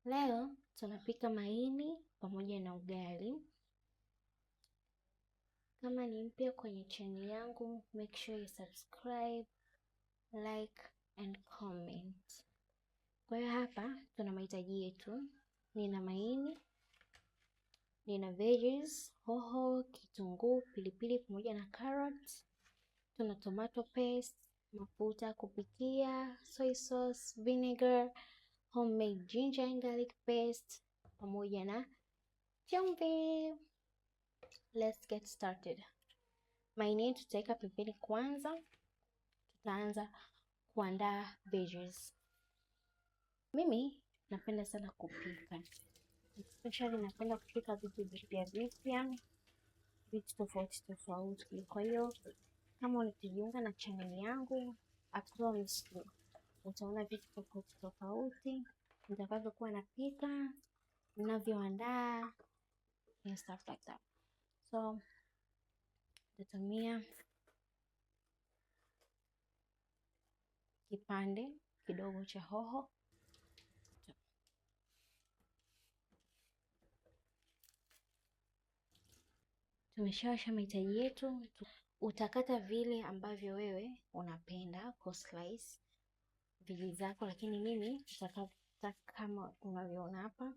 Leo tunapika maini pamoja na ugali. Kama ni mpya kwenye channel yangu, make sure you subscribe, like and comment. Kwa hiyo hapa tuna mahitaji yetu. Nina maini, nina veggies, hoho, kitunguu, pilipili pamoja na carrot. Tuna tomato paste, mafuta kupikia, soy sauce, vinegar, homemade ginger and garlic paste pamoja na chumvi. Let's get started. Maini yetu tutaweka pembeni kwanza. Tutaanza kuandaa veggies. Mimi napenda sana kupika, especially napenda kupika vitu vipya vipya, vitu tofauti tofauti. Kwa hiyo kama unajiunga na channel yangu, I promise you utaona vitu tofauti tofauti nitakavyokuwa napika, ninavyoandaa and stuff like that. So nitatumia kipande kidogo cha hoho. Tumeshawasha mahitaji yetu. Utakata vile ambavyo wewe unapenda kwa slice vili zako, lakini mimi nitakata kama unavyoona hapa.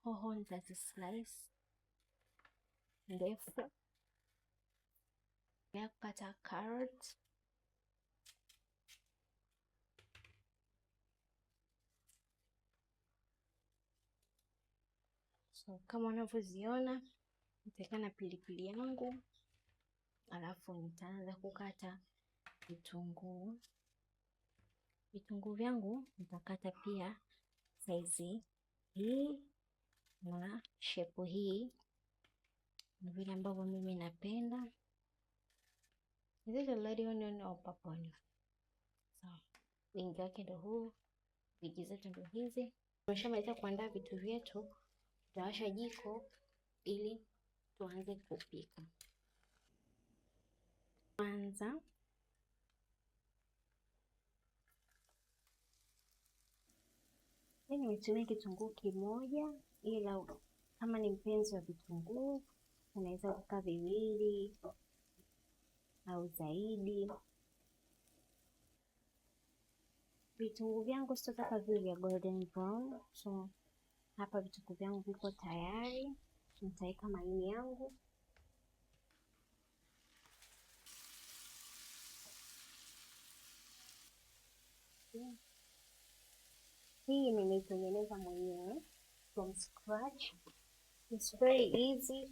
Hoho nitazi slice ndefu. Ya kukata carrot. So kama unavyoziona, nitaweka na pilipili yangu, alafu nitaanza kukata vitunguu. Vitunguu vyangu nitakata pia saizi hii na shepu hii, ni vile ambavyo mimi napenda. Is it a red onion or purple onion? So wingi wake ndo huu, viji zetu ndo hizi. Tumeshamaliza kuandaa vitu vyetu, tutawasha jiko ili tuanze kupika. Kwanza nimetumia kitunguu kimoja, ila kama ni mpenzi wa vitunguu unaweza kuweka viwili au zaidi. Vitunguu vyangu sitataka viwe vya golden brown, so hapa vitunguu vyangu viko tayari. Nitaweka maini yangu. Hii nimeitengeneza mwenyewe from scratch. It's very easy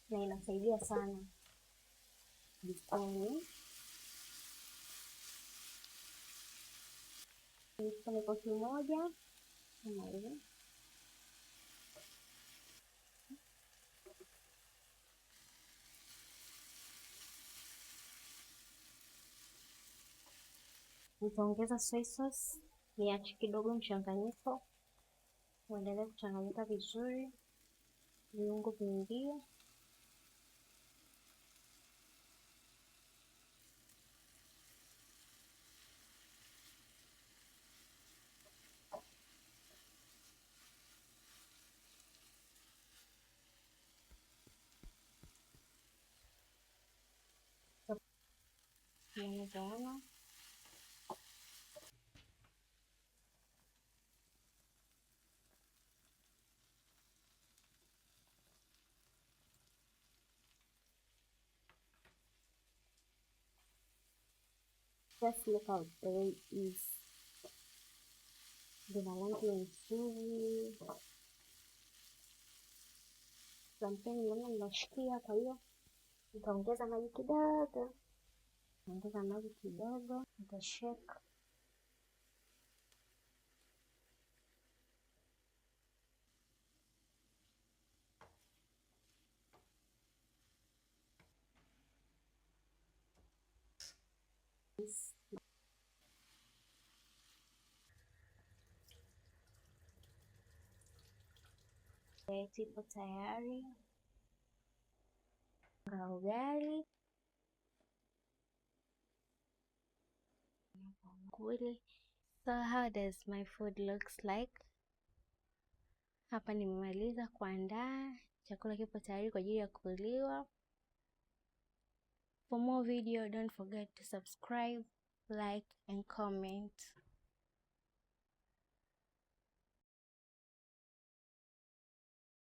na inasaidia sana jikoni. Kifuniko kimoja kama hivi. Nitaongeza soy sauce, niache kidogo mchanganyiko uendelee kuchanganyika vizuri, viungo viingie. Unavyoona just look how the way is. Lina rangi nzuri, something naona linashikia, kwa hiyo nitaongeza maji kidogo. Nitashake. Ipo tayari. Ugali kule. So how does my food looks like? Hapa nimemaliza kuandaa, chakula kipo tayari kwa ajili ya kuliwa. For more video, don't forget to subscribe, like and comment.